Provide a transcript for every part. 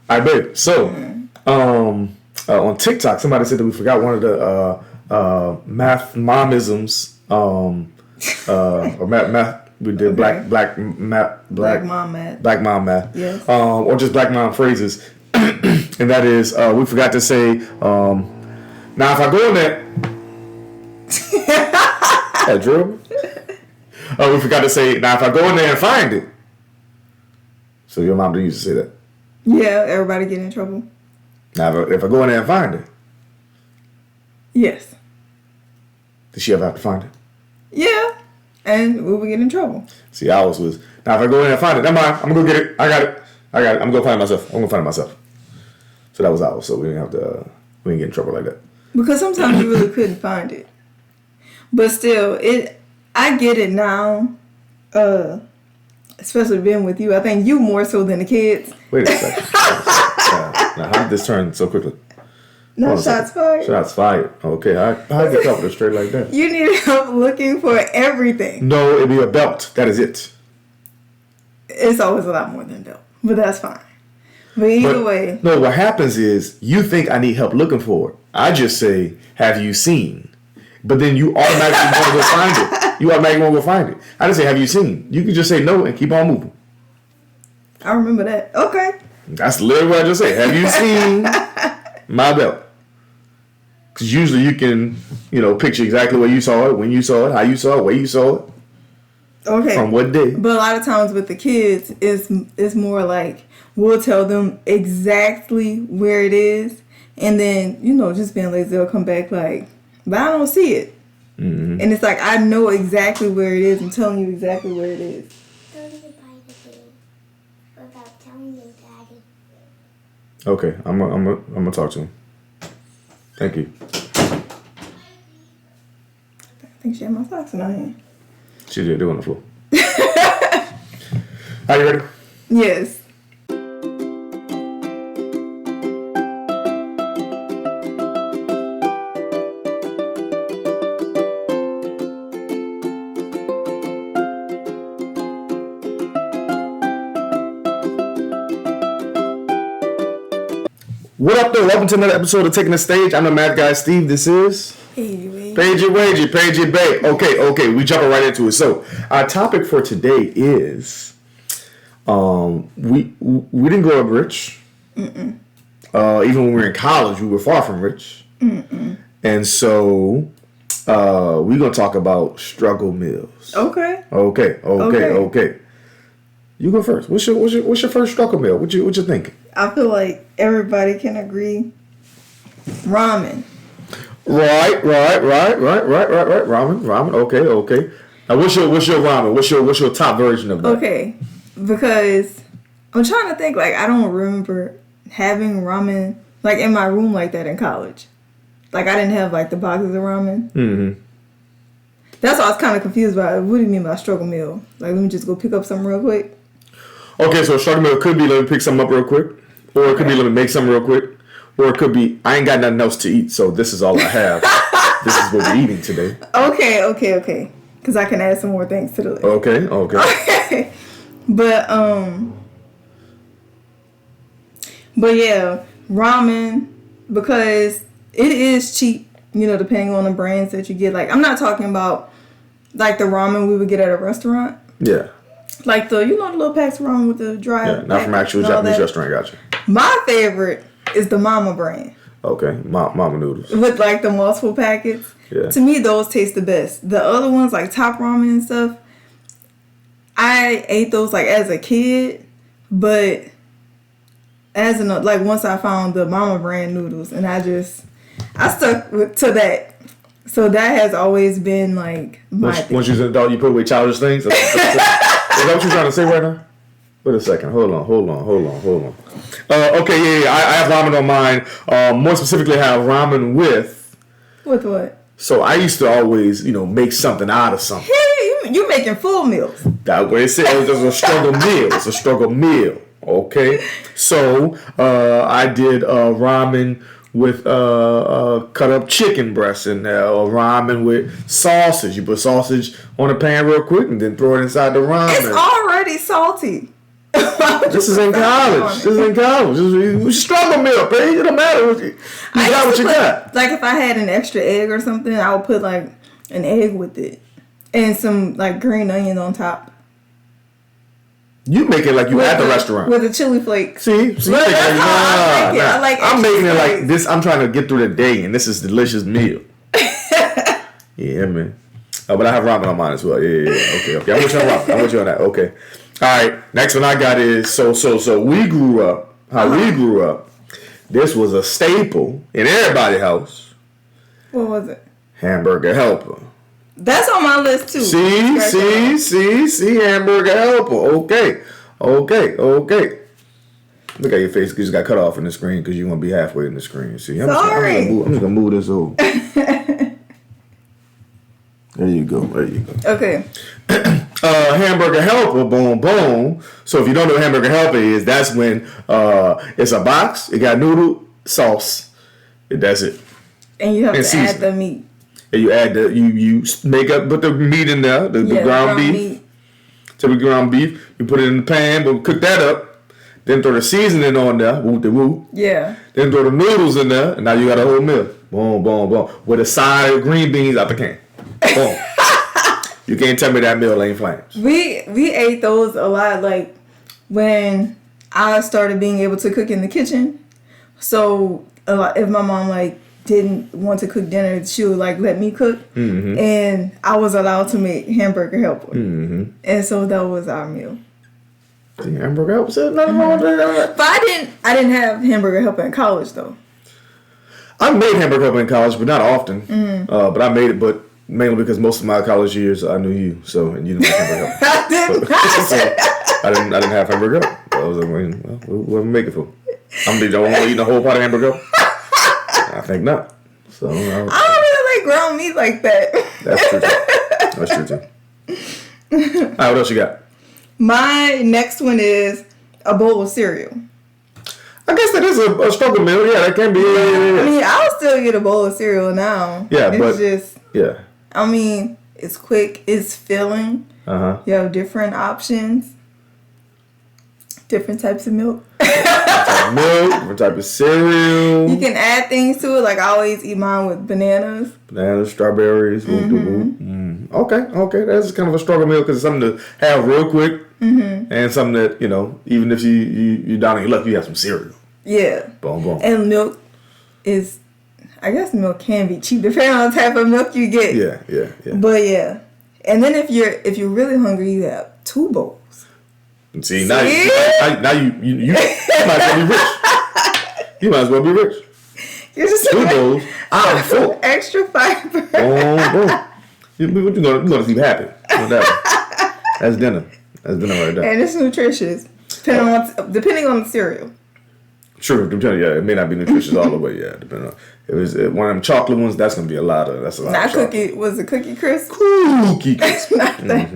I bet. So, on TikTok, somebody said that we forgot one of the math momisms, or math. We did black mom math. Yes. Or just black mom phrases, and that is we forgot to say. Now, if I go in there, that Drew. We forgot to say. Now, if I go in there and find it, so your mom didn't used to say that. Yeah, everybody get in trouble. Now, if I go in there and find it, yes. did she ever have to find it? Yeah, and we would get in trouble. See, ours was, now if I go in there and find it, never mind, I'm going to go get it. I got it. I'm going to find it myself. I'm going to find it myself. So that was ours. So we didn't have to, we didn't get in trouble like that. Because sometimes you really couldn't find it. But still, I get it now, especially being with you. I think you more so than the kids. Wait a second. Now, how did this turn so quickly? No, shots fired. Shots fired. Okay, I get covered straight like that. You need help looking for everything. No, it'd be a belt. That is it. It's always a lot more than a belt, but that's fine. But either way. No, what happens is you think I need help looking for it. I just say, have you seen? But then you automatically want to go find it. You automatically want to go find it. I didn't say, have you seen? You can just say no and keep on moving. I remember that. Okay. That's literally what I just said. Have you seen my belt? Because usually you can, picture exactly where you saw it, when you saw it, how you saw it, where you saw it. Okay. From what day. But a lot of times with the kids, it's more like we'll tell them exactly where it is. And then, just being lazy, they'll come back like, but I don't see it. Mm-hmm. And it's like, I know exactly where it is. I'm telling you exactly where it is. Go to the Bible game without telling you, Daddy. Okay, I'm gonna talk to him. Thank you. I think she had my socks in her hand. She did. They're on the floor. Are you ready? Yes. What up, though? Welcome to another episode of Taking the Stage. I'm the Mad Guy, Steve. This is Paigey, Bay. Okay. We jumping right into it. So, our topic for today is, we didn't grow up rich. Even when we were in college, we were far from rich. And so, we're gonna talk about struggle meals. Okay. You go first. What's your first struggle meal? What you thinking? I feel like everybody can agree. Ramen. Right. Ramen. Okay. Now, what's your ramen? What's your top version of that? Okay, because I'm trying to think. Like, I don't remember having ramen like in my room like that in college. Like, I didn't have like the boxes of ramen. Mm-hmm. That's why I was kind of confused by it. What do you mean by struggle meal? Like, let me just go pick up something real quick. Okay, so a struggle meal could be let me pick something up real quick, or it could be let me make something real quick, or it could be I ain't got nothing else to eat, so this is all I have. This is what we're eating today. Okay. Because I can add some more things to the list. Okay. But yeah, ramen, because it is cheap, depending on the brands that you get. Like, I'm not talking about like the ramen we would get at a restaurant. Yeah. Like the little packs of ramen with the dry. Yeah, not from actual Japanese restaurant. Gotcha. My favorite is the Mama brand. Okay, Mama noodles with like the multiple packets. Yeah. To me, those taste the best. The other ones, like Top Ramen and stuff, I ate those like as a kid, but as an like once I found the Mama brand noodles, and I stuck to that. So that has always been like my thing. Once you're an adult, you put away childish things. Is that what you're trying to say right now? Wait a second. Hold on. Okay, yeah. I have ramen on mine. More specifically, I have ramen with. With what? So I used to always, make something out of something. Yeah, you making full meals. That way it says it's a struggle meal. It's a struggle meal. Okay. So I did ramen with cut up chicken breasts in there, or ramen with sausage. You put sausage on a pan real quick and then throw it inside the ramen. It's already salty. This is in college. This is in college. We struggle meal, Paige. It don't matter. You got what you got. Like if I had an extra egg or something, I would put like an egg with it and some like green onion on top. You make it like you at the restaurant with a chili flake. See, that's how I make it. I like I'm making it flakes. like this. I'm trying to get through the day, and this is a delicious meal. Yeah, man. Oh, but I have ramen on mine as well. Yeah. Okay. I'm with you on ramen. I'm with you on that. Okay. All right. Next one I got is so we grew up. We grew up. This was a staple in everybody's house. What was it? Hamburger helper. That's on my list too. See, hamburger helper. Okay. Look at your face. You just got cut off in the screen because you want to be halfway in the screen. See, I'm just gonna move this over. There you go. Okay. Hamburger helper, boom, boom. So if you don't know what hamburger helper is, that's when it's a box. It got noodle, sauce. That's it. And you have to add the meat. And you add you put the meat in there, the ground beef. So the ground beef, you put it in the pan, but cook that up. Then throw the seasoning on there, woo. Yeah. Then throw the noodles in there, and now you got a whole meal. Boom, boom, boom. With a side of green beans out the can. Boom. You can't tell me that meal ain't flames. We ate those a lot, like when I started being able to cook in the kitchen. So if my mom like didn't want to cook dinner, she would like let me cook, and I was allowed to make hamburger helper, and so that was our meal. The hamburger helper said nothing wrong with that. But I didn't have hamburger helper in college though. I made hamburger helper in college, but not often. But I made it, but mainly because most of my college years I knew you, and you didn't have hamburger helper. I didn't have hamburger helper. I was like, well, what am I making for? I'm the only one eating a whole pot of hamburger helper. I think not. So I don't really like ground meat like that. That's true too. All right, what else you got? My next one is a bowl of cereal. I guess that is a struggle meal. Yeah, that can be. Yeah. I mean, I'll still get a bowl of cereal now. Yeah, it's just. Yeah. I mean, it's quick. It's filling. You have different options. Different types of milk. Different type of cereal. You can add things to it. Like I always eat mine with bananas. Strawberries. Okay. That's kind of a struggle meal because it's something to have real quick, and something that even if you're down on your luck, you have some cereal. Yeah. Boom. And milk is, I guess milk can be cheap depending on the type of milk you get. Yeah. But yeah, and then if you're really hungry, you have 2 bowls. See? Now you might as well be rich. You might as well be rich. You're just 2 bowls. I'm full. Extra fiber. Boom. You're gonna sleep happy. That's dinner. That's dinner right there. And it's nutritious, depending on the cereal. Sure, I'm telling you, it may not be nutritious all the way. Yeah, depending on if it's one of them chocolate ones. That's gonna be a lot of. That's a lot. Not of chocolate. cookie. Was it Cookie Crisp? Cookie Crisp. Not that.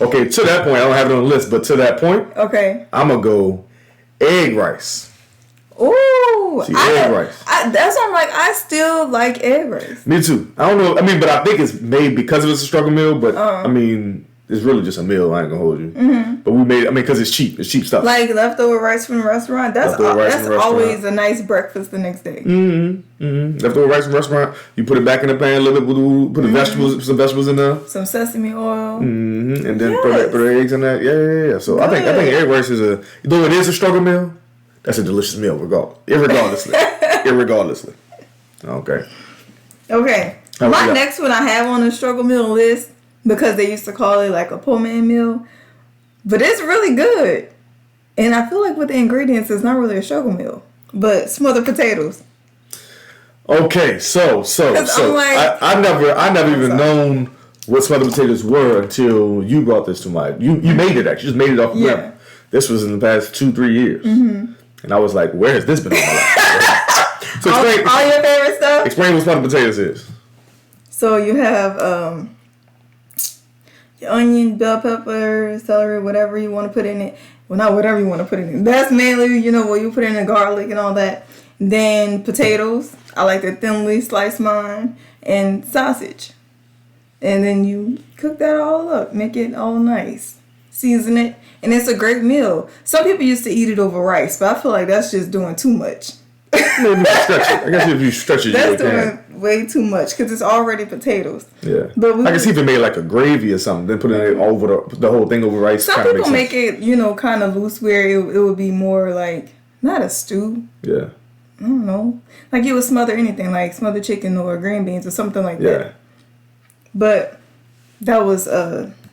Okay, to that point, I don't have it on the list, but to that point, okay, I'm gonna go egg rice. Ooh, egg rice. That's why I'm like, I still like egg rice. Me too. I don't know. I mean, but I think it's made because it's a struggle meal. But I mean, it's really just a meal. I ain't gonna hold you. But we made it. I mean, because it's cheap. It's cheap stuff. Like leftover rice from the restaurant. That's always a nice breakfast the next day. Leftover rice from the restaurant. You put it back in the pan a little bit. Put some vegetables in there. Some sesame oil. And then put the eggs in that. Yeah. So I think egg rice is though it is a struggle meal. That's a delicious meal, irregardlessly. Okay. My next one I have on the struggle meal list because they used to call it like a poor man meal, but it's really good. And I feel like with the ingredients, it's not really a struggle meal, but smothered potatoes. Okay, so like, I never even known what smothered potatoes were until you brought this to mind. You made it actually, you just made it off the memory. This was in the past 2-3 years. And I was like, where has this been all my life? So explain all your favorite stuff? Explain what smothered potatoes is. So you have your onion, bell pepper, celery, whatever you want to put in it. Well, not whatever you want to put in it. That's mainly, what you put in the garlic and all that. Then potatoes. I like to thinly slice mine. And sausage. And then you cook that all up. Make it all nice. season it, and it's a great meal. Some people used to eat it over rice, but I feel like that's just doing too much. Maybe you stretch it. I guess if you stretch it, that's you doing way too much because it's already potatoes. Yeah, but I can see if it made like a gravy or something, then put it over the whole thing over rice. Some people make it, kind of loose where it would be more like not a stew. Yeah, I don't know, like you would smother anything, like smother chicken or green beans or something like that. But that was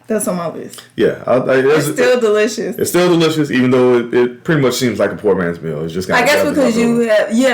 that's on my list. Yeah, it's still delicious. It's still delicious, even though it pretty much seems like a poor man's meal. It's just kind I guess because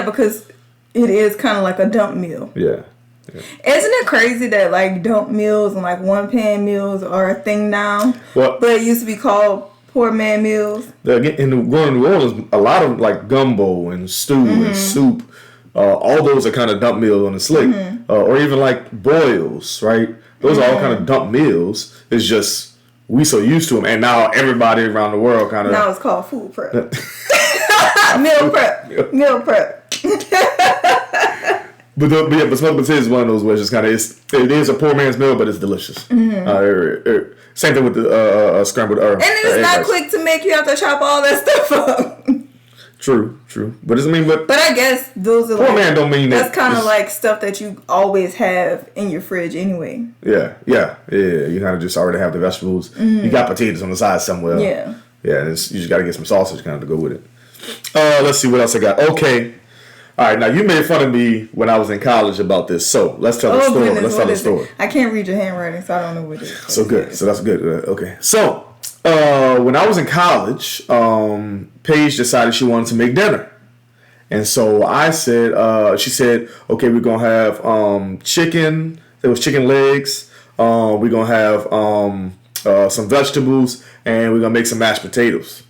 because it is kind of like a dump meal. Yeah. Isn't it crazy that like dump meals and like one pan meals are a thing now? Well, but it used to be called poor man meals. Growing in New Orleans, a lot of like gumbo and stew and soup, all those are kind of dump meals on the slick, or even like boils, right? Those are all kind of dump meals. It's just we so used to them, and now everybody around the world kind of now it's called food prep, meal prep. But smoked potato is one of those where it's just kind of it is a poor man's meal, but it's delicious. Same thing with the scrambled egg. And it's not quick to make. You have to chop all that stuff up. True. But doesn't mean But I guess those are poor man don't mean that's kind of like stuff that you always have in your fridge anyway. Yeah. You kind of just already have the vegetables. You got potatoes on the side somewhere. Yeah. And you just got to get some sausage kind of to go with it. Let's see what else I got. Okay. All right, now you made fun of me when I was in college about this, so let's tell the story. Goodness, let's tell the story. I can't read your handwriting, so I don't know what it is. So good. So that's good. Okay. So when I was in college, Paige decided she wanted to make dinner, and so I said, she said, okay, we're gonna have chicken. There was chicken legs. We're gonna have some vegetables, and we're gonna make some mashed potatoes.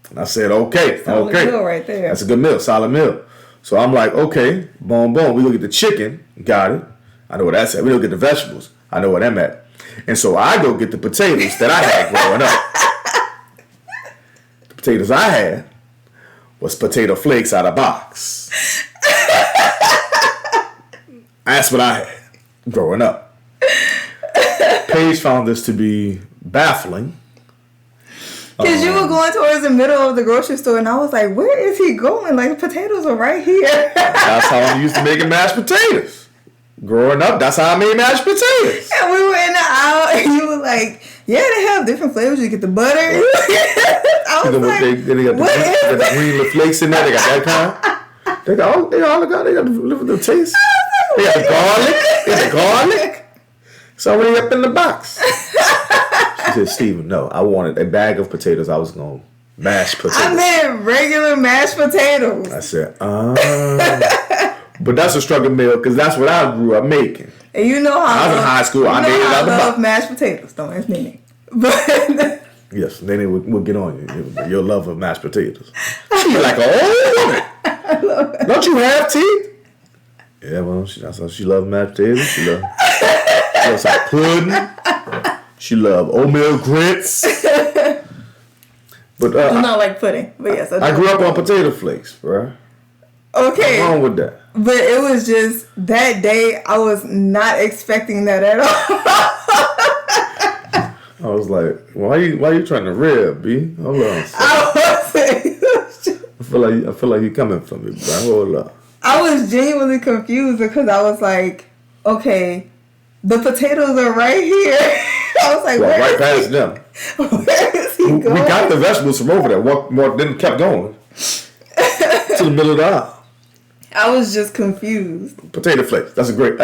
And I said, okay, solid meal right there. That's a good meal, solid meal. So I'm like, okay, boom. We go get the chicken. Got it. I know what that's at. We go get the vegetables. I know what I'm at. And so I go get the potatoes that I had growing up. The potatoes I had was potato flakes out of box. That's what I had growing up. Paige found this to be baffling. Because you were going towards the middle of the grocery store, and I was like, where is he going? Like, the potatoes are right here. That's how I'm used to making mashed potatoes. Growing up, that's how I made mashed potatoes. And we were in the aisle, and you were like, yeah, they have different flavors. You get the butter. I was like, they got the green flakes in there. They got that kind. They got the taste. They got the garlic. They got the garlic. It's already up in the box. She said, Steven, no, I wanted a bag of potatoes. I was going to mash potatoes. I meant regular mashed potatoes. I said, but that's a struggle meal because that's what I grew up making. And you know how I was in high school. I made it out of the box. I love mashed potatoes. Don't ask me. But yes, then we'll get on you. Your love of mashed potatoes. She's like an old woman. I love it. Don't you have teeth? Yeah, well, that's how she loves mashed potatoes. She loves some pudding. She loves oatmeal grits. But I not like pudding. But yes, I grew up on potato flakes, bro. Okay. What's wrong with that? But it was just that day I was not expecting that at I all. was like, why you trying to rib, B? Hold on. I feel like you coming for me, bro. Hold up. I was genuinely confused because I was like, okay, the potatoes are right here. I was like, right past them. Where is he going? We got the vegetables from over there. Then kept going to the middle of the aisle. I was just confused. Potato flakes. That's a great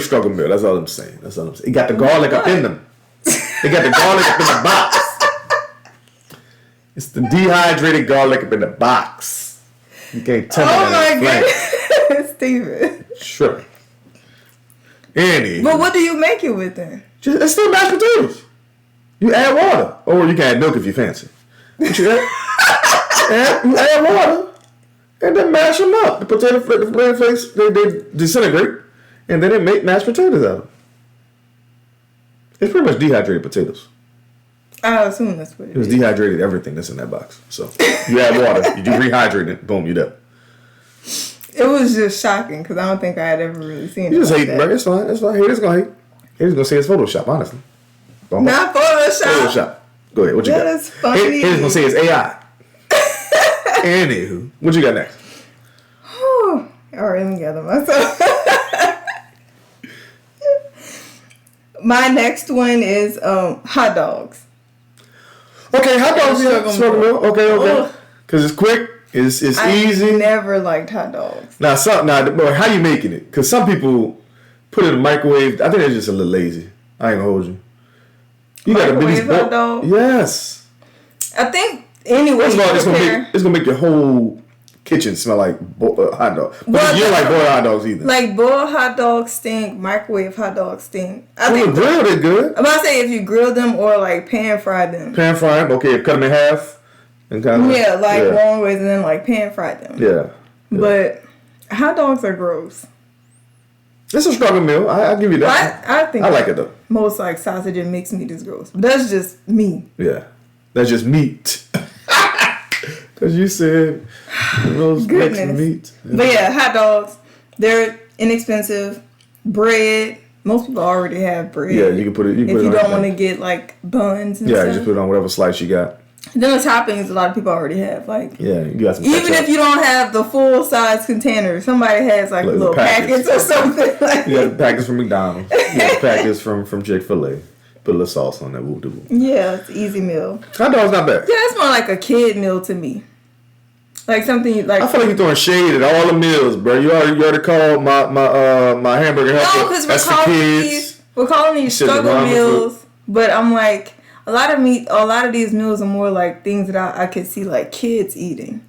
struggle meal. That's all I'm saying. It got the garlic up in them. It got the garlic up in the box. It's the dehydrated garlic up in the box. You can't tell me that. Oh my goodness, Steven. Sure. But what do you make it with then? It's still mashed potatoes. You add water. Or you can add milk if you fancy. But you add water. And then mash them up. The potato flakes, they disintegrate. And then they make mashed potatoes out of them. It's pretty much dehydrated potatoes. I assume that's what it is. It was dehydrated everything that's in that box. So you add water, you do rehydrate it, boom, you're done. It was just shocking because I don't think I had ever really seen it. You just hate, bro. It's fine. Haters gonna hate. Haters gonna say it's Photoshop, honestly. Not Photoshop. Go ahead. What you got? That is funny. Here's gonna say it's AI. Anywho, what you got next? All right, let me gather myself. My next one is hot dogs. Okay, hot dogs. Okay. Because it's quick. It's easy. I never liked hot dogs. Now, how you making it? Because some people put it in the microwave. I think they're just a little lazy. I ain't gonna hold you. You got microwave hot dog? Yes. I think anyway. First of all, it's gonna make your whole kitchen smell like hot dog. But you don't like boiled hot dogs either. Like boiled hot dogs stink. Microwave hot dogs stink. I think grilled is good. I'm about to say if you grill them or like pan fry them. Pan fry them. Okay, cut them in half. And kind of, long ways and then like pan fry them. Yeah. But hot dogs are gross. It's a struggle meal. I'll give you that. I think I like it though. Most like sausage and mixed meat is gross. But that's just me. Yeah. That's just meat. Because you said roast mixed meat. But yeah, hot dogs. They're inexpensive. Bread. Most people already have bread. Yeah, you can put it. If you don't want to get like buns and stuff. You just put it on whatever slice you got. Then the toppings, a lot of people already have. Like, you got some. Even if you don't have the full size container, somebody has like little packets or something. Like, you got the packets from McDonald's. You got the packets from Chick-fil-A. Put a little sauce on that. Whoop-de-whoop. Yeah, it's an easy meal. Hot dog's not bad. Yeah, it's more like a kid meal to me. Like something like. I feel like you're throwing shade at all the meals, bro. You already called my hamburger helper. No, because we're calling these struggle meals, but I'm like. A lot of these meals are more like things that I could see like kids eating.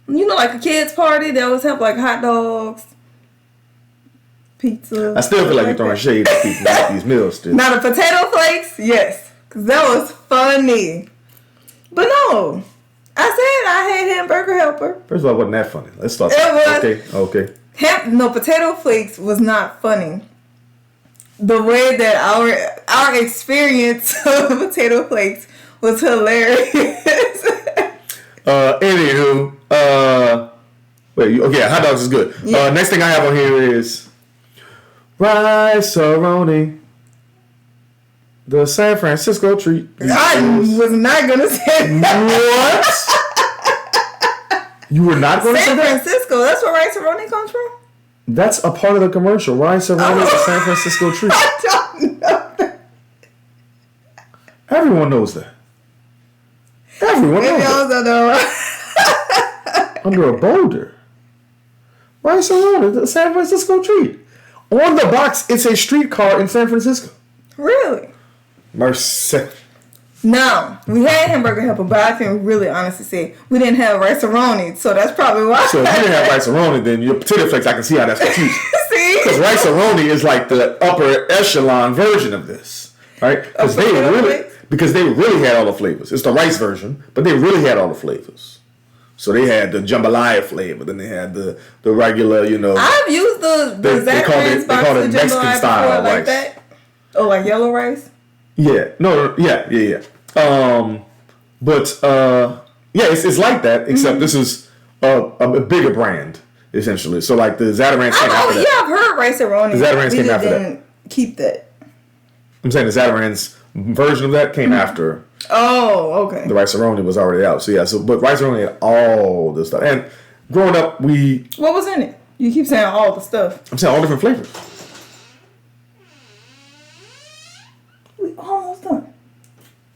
You know, like a kids party, they always have like hot dogs, pizza. I still feel like you're throwing shade at people with these meals still. Now the potato flakes, yes, because that was funny. But no, I said I had hamburger helper. First of all, it wasn't that funny. Let's start. Okay. Potato flakes was not funny. The way that our experience of potato flakes was hilarious. Anywho, hot dogs is good. Yeah. Next thing I have on here is rice-a-roni, the San Francisco treat. I was not gonna say that. What? You were not going to say that? San Francisco. That's where rice-a-roni comes from. That's a part of the commercial. Rice-a-roni is a San Francisco treat. I don't know that. Everyone knows that. Everyone knows that. Under a boulder. Rice-a-roni, the San Francisco treat. On the box, it's a streetcar in San Francisco. Really? Mercy. No, we had hamburger helper, but I can really honestly say we didn't have rice-a-roni, so that's probably why. So if you didn't have rice-a-roni, then your potato flakes, I can see how that's confusing. See? Because rice-a-roni is like the upper echelon version of this, right? Because they really had all the flavors. It's the rice version, but they really had all the flavors. So they had the jambalaya flavor, then they had the regular, I've used the Zatarain's box of jambalaya before, like that. Oh, like yellow rice? Yeah. No, yeah. It's like that, except this is a bigger brand, essentially. So like the Zatarain's came after that. Yeah, I've heard rice-a-roni. The Zatarain's came after that. Didn't keep that. I'm saying the Zatarain's version of that came after. Oh, okay. The rice-a-roni was already out. So yeah, but rice-a-roni had all this stuff. And growing up, What was in it? You keep saying all the stuff. I'm saying all different flavors. We almost done.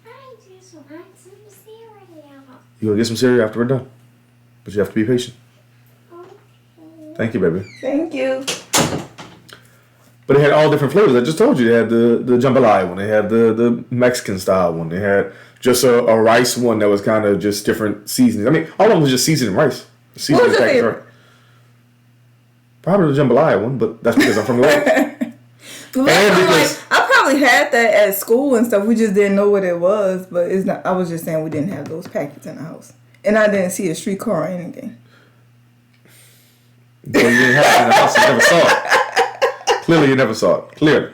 I just want some cereal. You gonna get some cereal after we're done. But you have to be patient. Okay. Thank you, baby. Thank you. But it had all different flavors. I just told you. They had the jambalaya one. They had the Mexican style one. They had just a rice one that was kind of just different seasonings. I mean, all of them was just seasoned rice. What was your favorite? Right. Probably the jambalaya one, but that's because I'm from the West. I probably had that at school and stuff. We just didn't know what it was, but it's not. I was just saying we didn't have those packets in the house, and I didn't see a streetcar or anything. So you didn't have it in the house. You never saw it. Clearly, you never saw it. Clearly.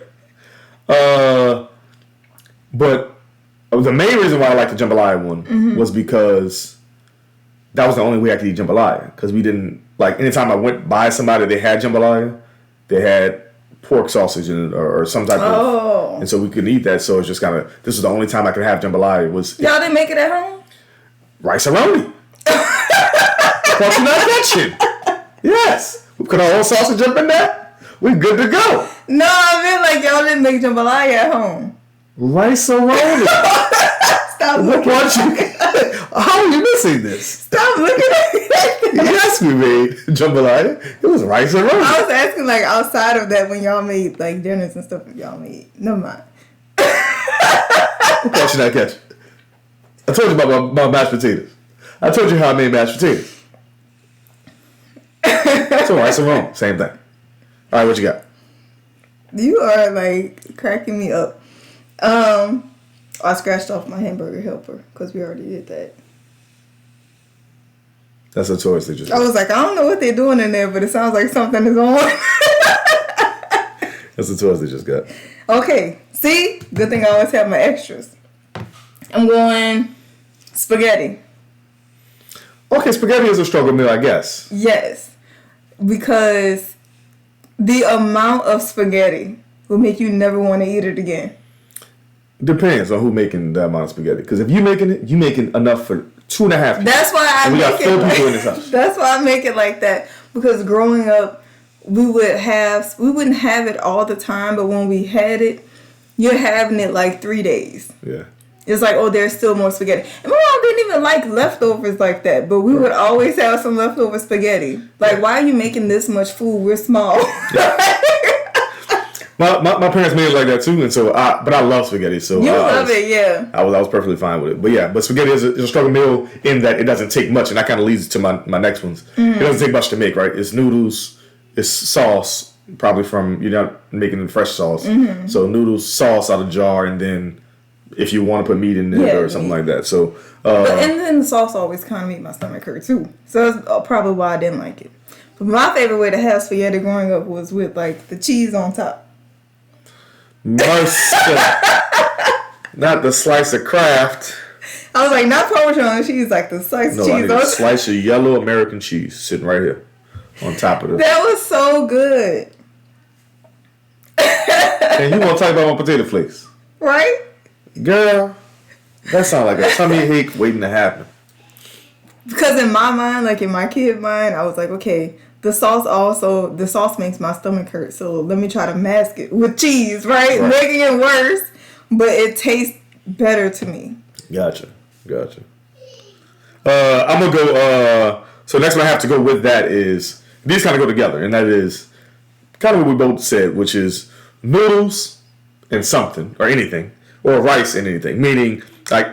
But the main reason why I liked the jambalaya one was because that was the only way I could eat jambalaya. Because we didn't, anytime I went by somebody, they had jambalaya. They had pork sausage in it or some type of. And so we couldn't eat that. So it's just kind of, this is the only time I could have jambalaya was. Y'all didn't make it at home? Rice-a-roni. Thought you not catching. Yes. We put our own sausage up in there. We good to go. No, I mean like y'all didn't make jambalaya at home. Rice-a-roni. Stop looking at me. How are you missing this? Stop looking at me. Yes, we made jambalaya. It was rice-a-roni. I was asking like outside of that when y'all made like dinners and stuff. If y'all made, never mind. Of course you're not catching. I told you about my mashed potatoes. I told you how I made mashed potatoes. So rice-a-roni, same thing. All right, what you got? You are like cracking me up. I scratched off my hamburger helper because we already did that. That's a choice they just. I was like, I don't know what they're doing in there, but it sounds like something is on. That's the choice they just got. Okay, see, good thing I always have my extras. I'm going spaghetti. Okay, spaghetti is a struggle meal, I guess. Yes, because the amount of spaghetti will make you never want to eat it again. Depends on who making the amount of spaghetti. Because if you making it, you making enough for 2.5 people. That's why I and we make got 4 it people in this house. That's why I make it like that. Because growing up, we wouldn't have it all the time, but when we had it, you're having it like 3 days. Yeah. It's like, oh, there's still more spaghetti. And my mom didn't even like leftovers like that, but we would always have some leftover spaghetti. Like, why are you making this much food? We're small. Yeah. My parents made it like that too, and so but I love spaghetti. So you love it, yeah. I was perfectly fine with it. But yeah, but spaghetti is a struggle meal in that it doesn't take much, and that kind of leads to my next ones. Mm-hmm. It doesn't take much to make, right? It's noodles, it's sauce, probably from you're not making fresh sauce, mm-hmm. So noodles, sauce out of jar, and then if you want to put meat in it or something like that. So and then the sauce always kind of made my stomach hurt too. So that's probably why I didn't like it. But my favorite way to have spaghetti growing up was with like the cheese on top. Mercy. Not the slice of Kraft. I was like, not Parmesan cheese, like the slice of cheese. No, I need a slice of yellow American cheese sitting right here on top of it. That was so good. And you want to talk about my potato flakes? Right? Girl, that sounds like a tummy ache waiting to happen. Because in my mind, like in my kid mind, I was like, okay, the sauce makes my stomach hurt, so let me try to mask it with cheese, right? Making it worse, but it tastes better to me. Gotcha. I'm gonna go. So next one I have to go with that is these kind of go together, and that is kind of what we both said, which is noodles and something or anything, or rice and anything. Meaning, like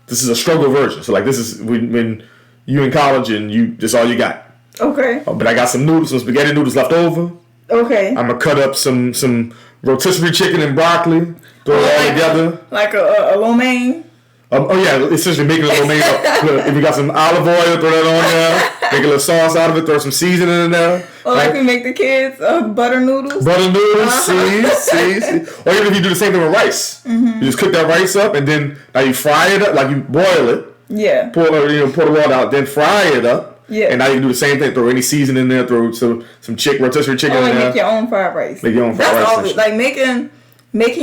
this is a struggle version. So like this is when you in college and this all you got. Okay. But I got some spaghetti noodles left over. Okay. I'm gonna cut up some rotisserie chicken and broccoli, throw it all together. Like a lo mein. Essentially making a lo mein. If you got some olive oil, throw that on there. Make a little sauce out of it. Throw some seasoning in there. Or like we make the kids butter noodles. Butter noodles, see. Or even if you do the same thing with rice, you just cook that rice up and then now you fry it up, like you boil it. Yeah. Pour the water out, then fry it up. Yeah. And now you can do the same thing. Throw any seasoning in there. Throw some rotisserie chicken in there. Make your own fried rice. Make your own fried rice. That's always, like making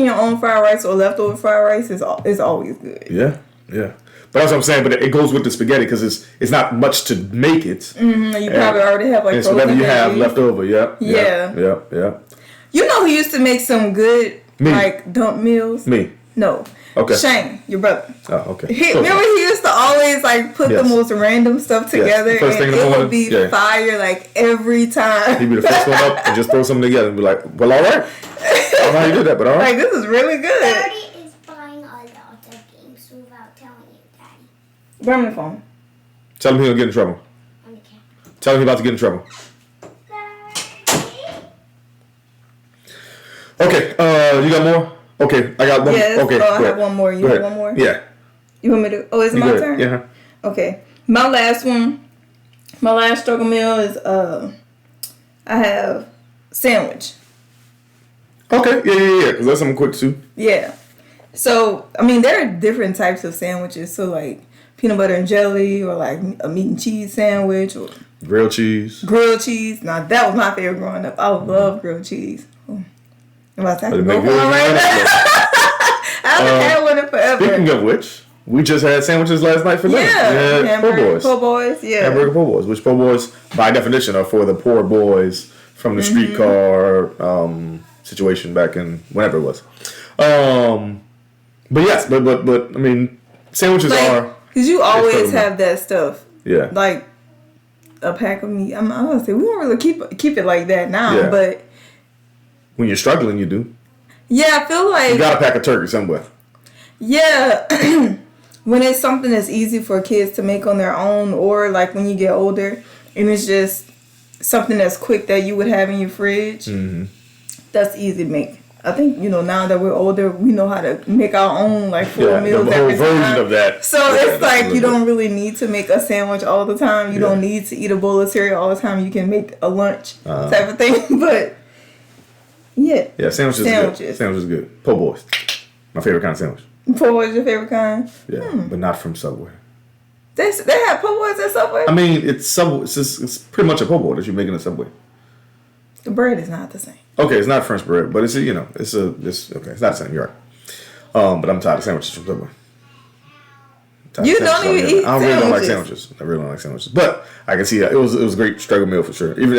your own fried rice or leftover fried rice is always good. Yeah. But that's what I'm saying. But it goes with the spaghetti because it's not much to make it. Mm-hmm. You probably already have like. And so whatever you have left over. Yeah. You know who used to make some good like dump meals? Me. No. Okay. Shane, your brother. Oh, okay. Remember he used to always like put the most random stuff together First thing and in the it morning, would be fire like every time. He'd be the first one up and just throw something together and be like, well, all right. I don't know how you did that, but all right. Like, this is really good. Daddy is buying a lot of games without telling you, Daddy. Grab me the phone. Tell him he'll get in trouble. Okay. Tell him he's about to get in trouble. Okay, you got more? Okay, I got one. Yes, okay, I have one more. You have one more? Yeah. You want me to? Oh, is it my turn? Yeah. Okay. My last struggle meal is I have sandwich. Okay, yeah. Because that's something quick too. Yeah. So, I mean, there are different types of sandwiches. So, like peanut butter and jelly or like a meat and cheese sandwich or grilled cheese. Grilled cheese. Now, that was my favorite growing up. I love grilled cheese. I can go for one right now. I haven't had one in forever. Speaking of which, we just had sandwiches last night for dinner. Yeah, po' boys. Po' boys, yeah. Hamburger po' boys, which po' boys, by definition, are for the poor boys from the streetcar situation back in whenever it was. But yes, but I mean, sandwiches are because you always have that stuff. Yeah, like a pack of meat. I'm gonna say we don't really keep it like that now, but when you're struggling, you do. Yeah, I feel like you got a pack of turkey somewhere. Yeah, when it's something that's easy for kids to make on their own, or like when you get older and it's just something that's quick that you would have in your fridge. That's easy to make. I think, now that we're older, we know how to make our own, like, full meals the whole version of that. So it's like you don't really need to make a sandwich all the time. You don't need to eat a bowl of cereal all the time. You can make a lunch type of thing. But, yeah. Yeah, sandwiches. Sandwiches is good. Po' boys. My favorite kind of sandwich. Po' boys your favorite kind? Yeah, but not from Subway. They have po' boys at Subway? I mean, it's Subway. It's pretty much a po' boy that you're making at Subway. The bread is not the same. Okay, it's not French bread, but it's okay. It's not the same. You're right. But I'm tired of sandwiches from Subway. You don't even eat I really don't like sandwiches. I really don't like sandwiches. But I can see that it was a great struggle meal for sure. Even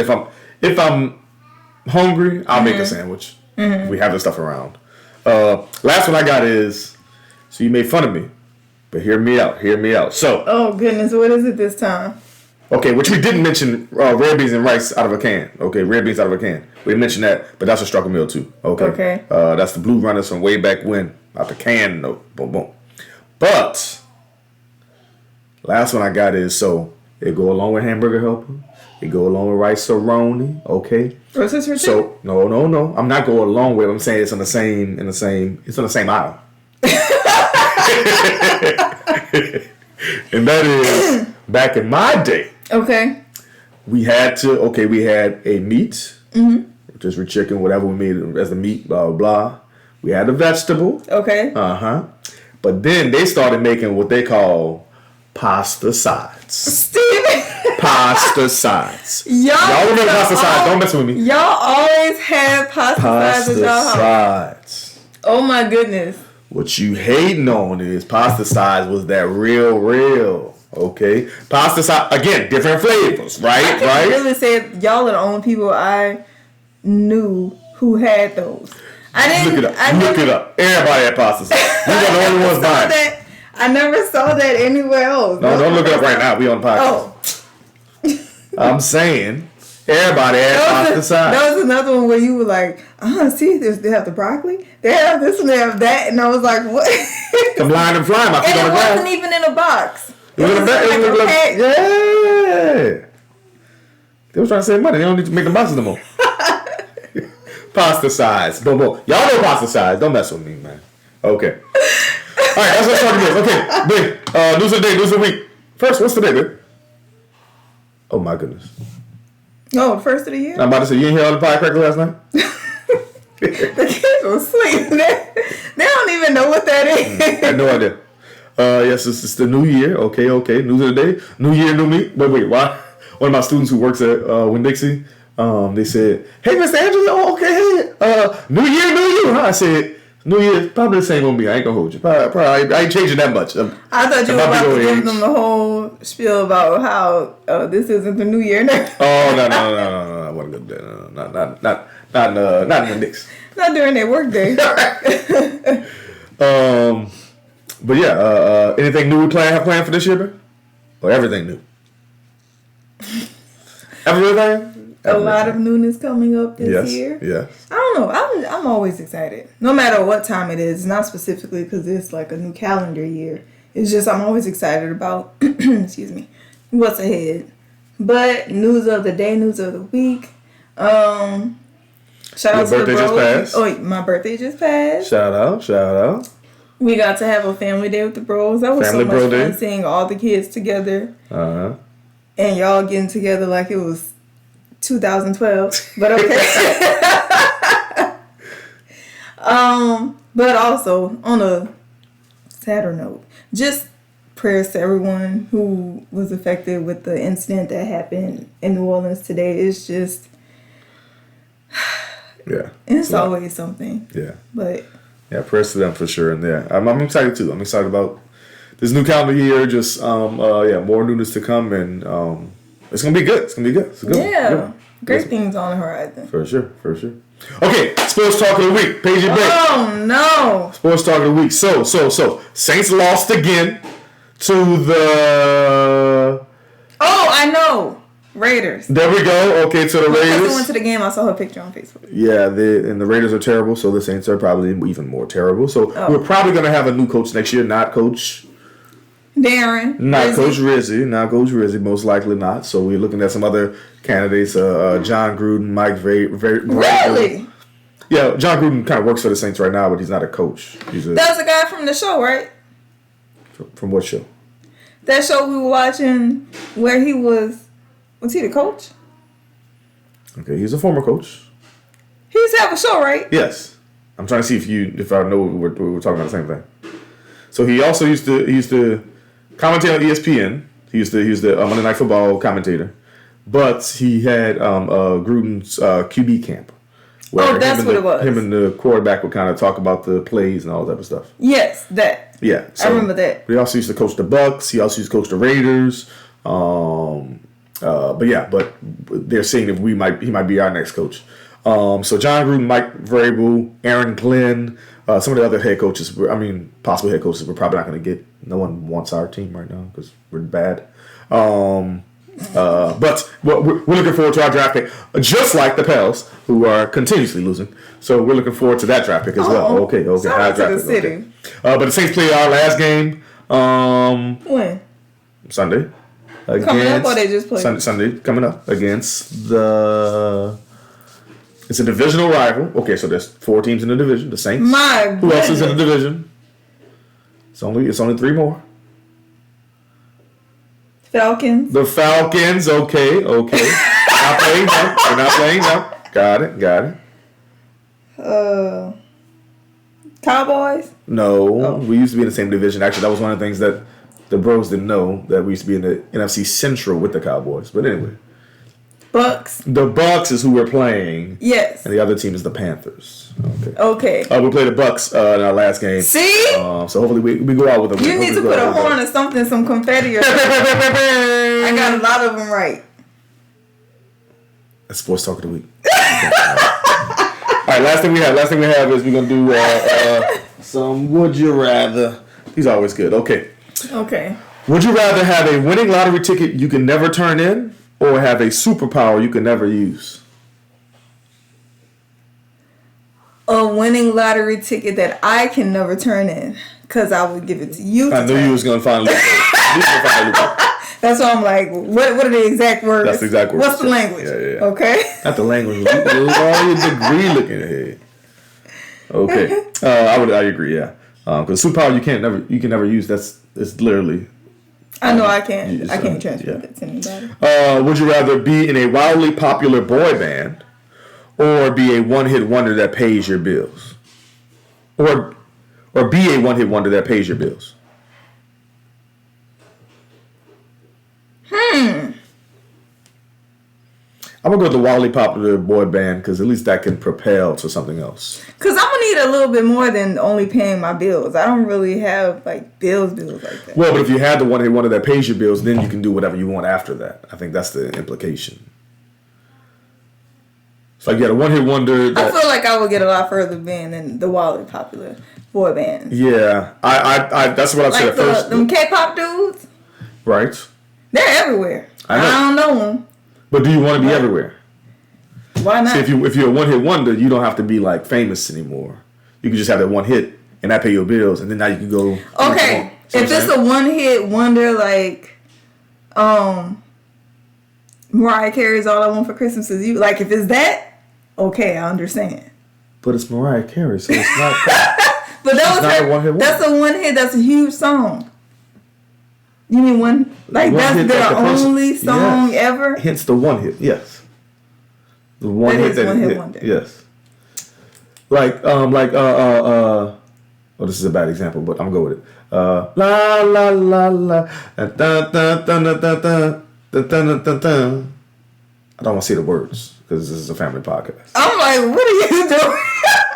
if I'm hungry, I'll make a sandwich. If we have the stuff around. Last one I got is, so you made fun of me, but hear me out. So. Oh goodness, what is it this time? Okay, which we didn't mention red beans and rice out of a can. Okay, red beans out of a can. We didn't mention that, but that's a struggle meal too. Okay. That's the Blue Runners from way back when. Out the can, no. Boom, boom. But, last one I got is, so, it go along with hamburger helper. It go along with rice saroni. Okay. What's this for? So, no. I'm not going along with it. I'm saying it's on the same aisle. And that is, back in my day. Okay. We had a meat, which is chicken, whatever we made as the meat, blah, blah, blah. We had a vegetable. Okay. But then they started making what they call pasta sides. Steven! Pasta sides. Y'all remember pasta sides. Don't mess with me. Y'all always had pasta sides at y'all house. Sides. Oh my goodness. What you hating on is pasta sides was that real. Okay, pasta side again, different flavors, right? I can really say y'all are the only people I knew who had those. I didn't look it up. Everybody had pasta sauce. You got the only ones buying. I never saw that anywhere else. No, don't look it up right now. We on the podcast. Oh. I'm saying everybody had pasta sauce. That was another one where you were like, see, they have the broccoli, they have this and they have that, and I was like, what? Come blind and fly, my feet on the ground. And it wasn't even in a box. It was in a bag. Yeah. They was trying to save money. They don't need to make the boxes no more. Pasta size. Boom, boom. Y'all know pasta size. Don't mess with me, man. Okay. All right, that's what talking about. Okay, big. News of the day, news of the week. First, what's today, babe? Oh, my goodness. Oh, first of the year? I'm about to say, you didn't hear all the firecrackers last night? The kids were asleep. They don't even know what that is. I had no idea. Yes, it's the new year. Okay. News of the day. New year, new me. But wait, why? One of my students who works at Winn-Dixie, they said, hey, Mr. Angela, hey, new year, new you. Huh? I said, new year, probably the same on me. I ain't gonna hold you. Probably I ain't changing that much. I thought you were about to give them the whole spiel about how this isn't the new year now. Oh, no. I wasn't gonna do that. Not in the Knicks. Not during their work day. But yeah, anything new we have planned for this year, bro? Or everything new? Everything? A lot of newness coming up this year. Yes. I don't know. I'm always excited. No matter what time it is. Not specifically because it's like a new calendar year. It's just I'm always excited about, excuse me, what's ahead. But news of the day, news of the week. Shout out to the bros. Oh, my birthday just passed. Shout out. We got to have a family day with the bros. That was so much fun seeing all the kids together. And y'all getting together like it was 2012. But okay. But also, on a sadder note, just prayers to everyone who was affected with the incident that happened in New Orleans today. It's just... Yeah. It's always something. Yeah. But yeah, prayers to them for sure. And yeah, I'm excited too. I'm excited about this new calendar year. Just more newness to come, and it's gonna be good. It's gonna be good. It's good. Yeah, great things on the horizon. For sure. Okay, sports talk of the week. Paigey Bay. Oh no. Sports talk of the week. So Saints lost again to the. Oh, I know. Raiders. There we go. Okay, to the Raiders. Because I went to the game, I saw her picture on Facebook. Yeah, the Raiders are terrible, so the Saints are probably even more terrible. So we're probably going to have a new coach next year, not Coach Darren. Not Coach Rizzi, most likely not. So we're looking at some other candidates, John Gruden, Mike Really? Yeah, John Gruden kind of works for the Saints right now, but he's not a coach. That was the guy from the show, right? From what show? That show we were watching where he was he the coach? Okay, he's a former coach. He used to have a show, right? Yes. I'm trying to see if I know we're talking about the same thing. So he also used to commentate on ESPN. He was the Monday Night Football commentator. But he had Gruden's QB camp. That's what it was. Him and the quarterback would kind of talk about the plays and all that type of stuff. Yes, that. Yeah. So I remember that. He also used to coach the Bucks. He also used to coach the Raiders. But they're saying if he might be our next coach. So John Gruden, Mike Vrabel, Aaron Glenn, some of the other head coaches, possible head coaches, we're probably not going to get. No one wants our team right now because we're bad. But we're looking forward to our draft pick, just like the Pels, who are continuously losing. So we're looking forward to that draft pick as well. Okay. Our draft pick. Okay. But the Saints play our last game. When? Sunday. Coming up, or they just played? Sunday coming up against the. It's a divisional rival. Okay, so there's 4 teams in the division. The Saints. Who else is in the division? It's only 3 more. Falcons. The Falcons. Okay. Not playing now. We're not playing now. Got it. Cowboys. No, we used to be in the same division. Actually, that was one of the things that the bros didn't know, that we used to be in the NFC Central with the Cowboys. But anyway. Bucks. The Bucks is who we're playing. Yes. And the other team is the Panthers. Okay. We played the Bucks in our last game. See? So hopefully we go out with a win. You need to put a horn or something, some confetti or something. I got a lot of them right. That's sports talk of the week. All right, last thing we have is we're going to do some Would You Rather. These are always good. Okay. Would you rather have a winning lottery ticket you can never turn in, or have a superpower you can never use? A winning lottery ticket that I can never turn in, because I would give it to you. I knew you was going to find a loophole. That's why I'm like, what are the exact words? That's the exact words. What's the language? Yeah. Okay. Not the language. All your degree looking ahead. Okay. I agree. Yeah. Because superpower you can never use. It's literally. I know I can't. I can't transfer that to anybody. Would you rather be in a wildly popular boy band, or be a one-hit wonder that pays your bills, or be a one-hit wonder that pays your bills? I'm going to go with the wildly popular boy band, because at least that can propel to something else. Because I'm going to need a little bit more than only paying my bills. I don't really have, bills like that. Well, but if you had the one-hit wonder that pays your bills, then you can do whatever you want after that. I think that's the implication. It's like you had a one-hit wonder that... I feel like I would get a lot further being than the wildly popular boy bands. Yeah. I that's what I said at first. Them K-pop dudes? Right. They're everywhere. I don't know them. But do you want to be everywhere? Why not? See, if you're a one-hit wonder, you don't have to be famous anymore. You can just have that one hit and that pay your bills, and then now you can go. Okay, if it's a one-hit wonder Mariah Carey's "All I Want for Christmas Is You," if it's that, okay, I understand. But it's Mariah Carey, so it's not. But a one-hit wonder. That's a one hit. That's a huge song. You mean one? That's their only song ever? Hence the one hit, yes. The one hit that hit. Wonder. Yes. This is a bad example, but I'm going to go with it. La la la la da da da da da da da da da da. I don't want to say the words. because this is a family podcast. I'm like, what are you doing?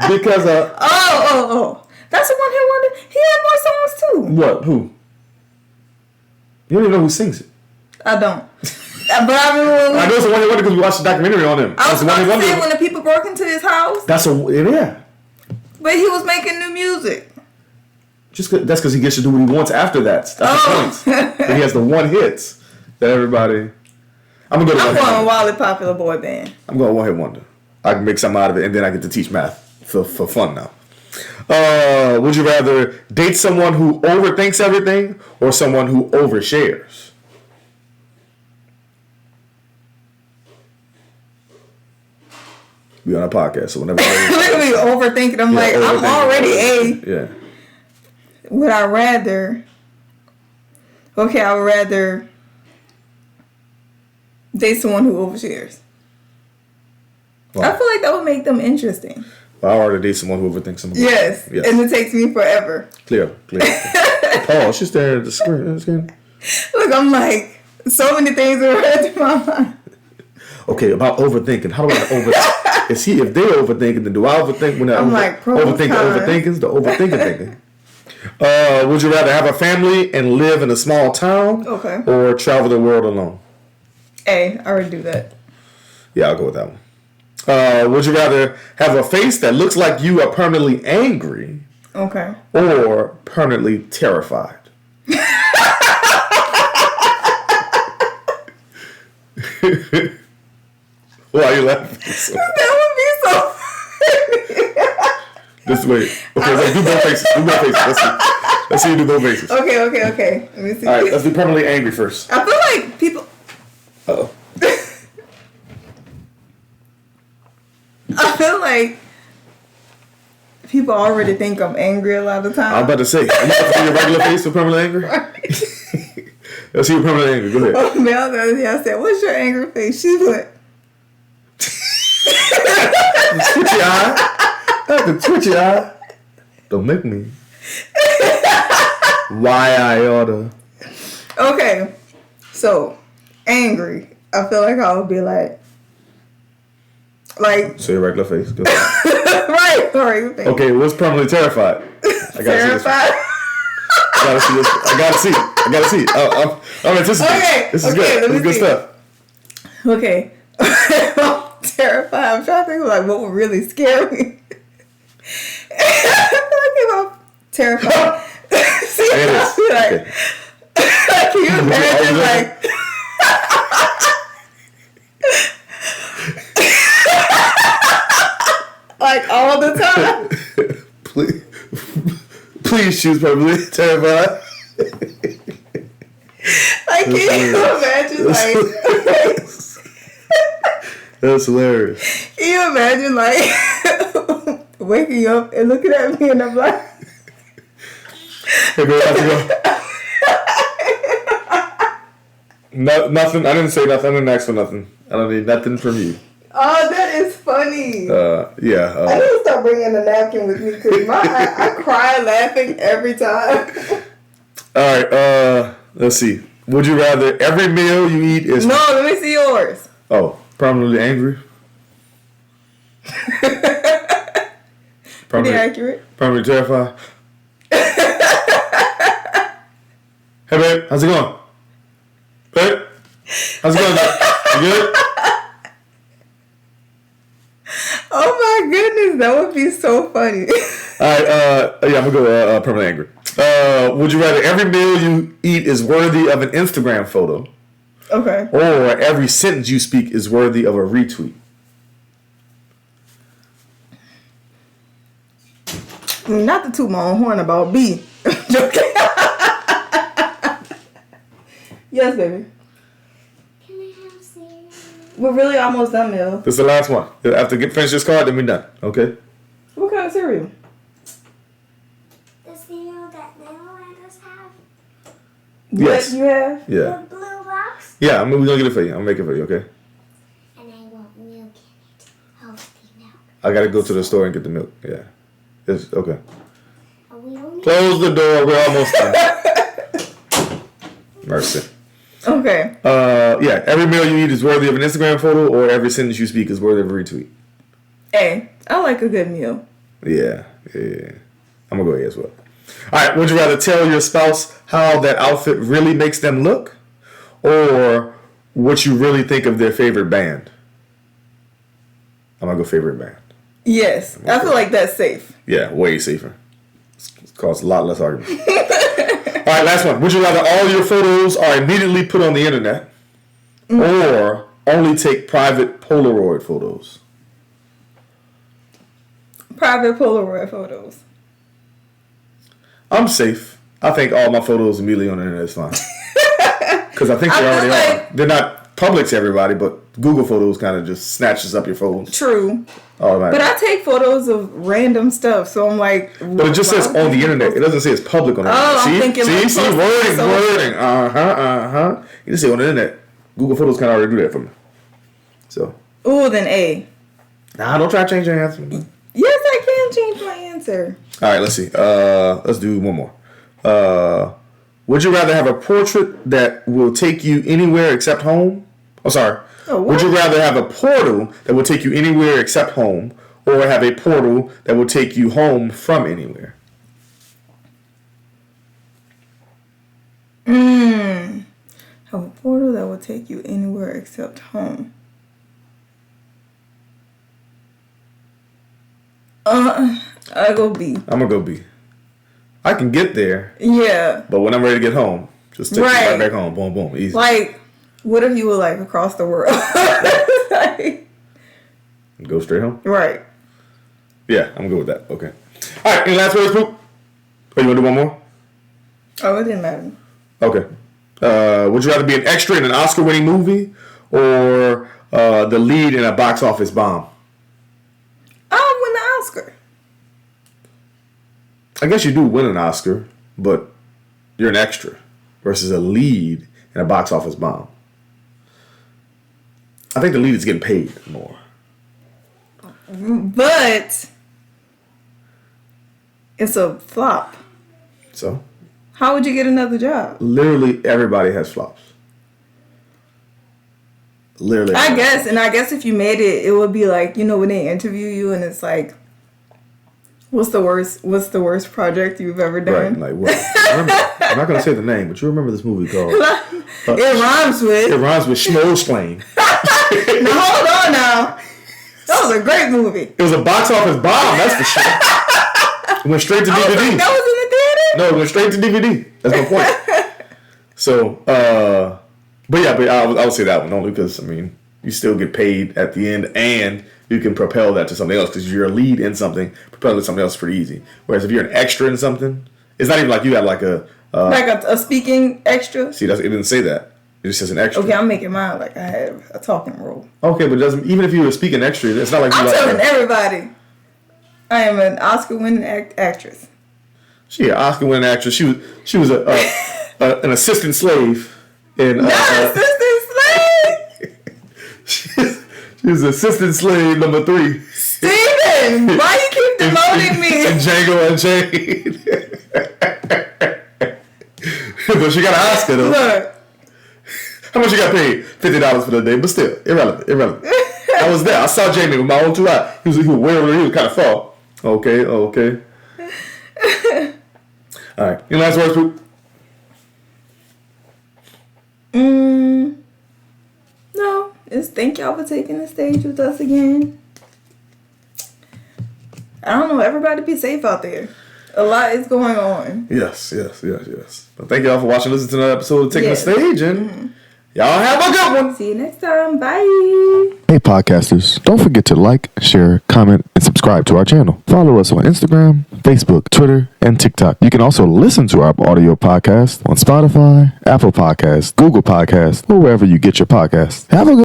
Because that's the one hit wonder. He had more songs too. What? Who? You don't even know who sings it. I don't. But I remember. I know it's a one hit wonder because we watched the documentary on him. I was about to say when the people broke into his house. Yeah. But he was making new music. That's because he gets to do what he wants after that. That's the point. But he has the one hits that everybody. I'm going Wildly Popular Boy Band. I'm going one hit wonder. I can make something out of it, and then I get to teach math for fun now. Would you rather date someone who overthinks everything or someone who overshares? We on a podcast, so whenever look at me overthinking. I'm like, I'm already A. Yeah. Would I rather? Okay, I would rather date someone who overshares. Wow. I feel like that would make them interesting. I already date someone who overthinks something. Yes, and it takes me forever. Clear. Oh, she's there at the screen. Look, I'm like, so many things are running through my mind. Okay, about overthinking. How do I overthink? If they overthinking, then do I overthink when I overthinking's the overthinking thinking? Would you rather have a family and live in a small town? Okay. Or travel the world alone? I already do that. Yeah, I'll go with that one. Would you rather have a face that looks like you are permanently angry? Okay. Or permanently terrified? Why are you laughing? That would be so funny. This way. Okay, let's do both faces. Let's see you do both faces. Okay. Let me see. All right, let's do permanently angry first. I feel like people... Uh-oh. I feel like people already think I'm angry a lot of the time. I'm about to say, are you about to see your regular face for permanently angry? Right. Let's see your permanently angry. Go ahead. Oh, man, I said, what's your angry face? She's like... Twitchy eye. That's the twitchy eye. Don't make me. Why I oughta. Okay. So, angry. I feel like I would be like... So your regular face. Go ahead. Right. Okay, what's permanently terrified? I gotta see this. I gotta see. I'm anticipating. Okay. This is good. This is good stuff. Okay. I'm terrified. I'm trying to think of like what would really scare me. I feel like I'm terrified. See, it is. Like, okay. Can you imagine like... like all the time. Please choose permanently terrified. Like, can you imagine like... That's hilarious. Can you imagine like waking up and looking at me and I'm like... Hey, girl, how's it going? Nothing. I didn't say nothing. I didn't ask for nothing. I don't need nothing from you. Oh, that is funny. Yeah. I need to start bringing a napkin with me because I cry laughing every time. All right. Let's see. Would you rather every meal you eat is... No, let me see yours. Oh, permanently angry? Pretty accurate. Permanently terrified? Hey, babe. How's it going? Babe? How's it going, babe? You good? Oh my goodness, that would be so funny. Alright, I'm gonna go permanently angry. Would you rather every meal you eat is worthy of an Instagram photo? Okay. Or every sentence you speak is worthy of a retweet? Not to toot my own horn about B. Joking. Yes, baby. Can I have cereal? We're really almost done, Mel. This is the last one. After finish this card, then we're done. Okay? What kind of cereal? The cereal that Netherlanders have? Yes. What you have? Yeah. The blue box? Yeah, we're gonna get it for you. I'll make it for you, okay? And I want milk in it. Healthy milk. I gotta go to the store and get the milk. Yeah. It's okay. Are we only... Close the door. We're almost done. Mercy. Okay. Yeah, every meal you eat is worthy of an Instagram photo, or every sentence you speak is worthy of a retweet. Hey, I like a good meal. Yeah. I'm gonna go A as well. All right, would you rather tell your spouse how that outfit really makes them look, or what you really think of their favorite band? I'm gonna go favorite band. Yes, I feel like that's safe. Yeah, way safer. It causes a lot less argument. All right, last one. Would you rather all your photos are immediately put on the internet, or only take private Polaroid photos? Private Polaroid photos. I'm safe. I think all my photos immediately on the internet is fine. Because I think they already are. They're not public to everybody, but Google Photos kind of just snatches up your phones. True. But I take photos of random stuff, so I'm like... But it just says on the internet. It doesn't say it's public on the internet. I'm thinking... See, wording. You just say on the internet. Google Photos kind of already do that for me. So... Ooh, then A. Nah, don't try to change your answer. Yes, I can change my answer. All right, let's see. Let's do one more. Would you rather have a portrait that will take you anywhere except home? Oh, sorry. Oh, would you rather have a portal that will take you anywhere except home, or have a portal that will take you home from anywhere? Have a portal that will take you anywhere except home. I go B. I'm gonna go B. I can get there. Yeah. But when I'm ready to get home, just take me right back home. Boom, boom, easy. Like, what if you were like across the world? Like, go straight home. Right. Yeah, I'm good with that. Okay. All right. Any last words, Poop? Oh, you wanna do one more? Oh, it didn't matter. Okay. Would you rather be an extra in an Oscar-winning movie, or the lead in a box office bomb? I'll win the Oscar. I guess you do win an Oscar, but you're an extra versus a lead in a box office bomb. I think the lead is getting paid more. But it's a flop. So? How would you get another job? Literally everybody has flops. Literally. I guess if you made it, it would be like, you know, when they interview you and it's like, what's the worst project you've ever done? Right, like what? I'm not gonna say the name, but you remember this movie called It rhymes with Schmoesplane. Now hold on now. That was a great movie. It was a box office bomb, that's for sure. It went straight to DVD. Like, that was in the theater? No, it went straight to DVD. That's my point. So, but I would say that one only because, I mean, you still get paid at the end and you can propel that to something else because you're a lead in something, propel it to something else pretty easy. Whereas if you're an extra in something, it's not even like you got like a speaking extra. See, it didn't say that. It just says an extra. Okay, I'm making mine like I have a talking role. Okay, but it doesn't, even if you were speaking extra, it's not like I'm telling everybody, I am an Oscar-winning actress. She an Oscar-winning actress. She was an assistant slave in. Not assistant slave. She was assistant slave number 3. Steven, why you keep demoting me? In Django Unchained. But she got an Oscar though. Look. How much you got paid? $50 for the day, but still, irrelevant. I was there. I saw Jamie with my own 2 eyes. He was way over there. He was kind of far. Okay. All right. Any last words, Poop? No. Just thank y'all for taking the stage with us again. I don't know. Everybody be safe out there. A lot is going on. Yes. But thank y'all for watching. Listen to another episode of Taking the Stage, and y'all have a good one. See you next time. Bye. Hey podcasters, don't forget to like, share, comment, and subscribe to our channel. Follow us on Instagram, Facebook, Twitter, and TikTok. You can also listen to our audio podcast on Spotify, Apple Podcasts, Google Podcasts, or wherever you get your podcasts. Have a good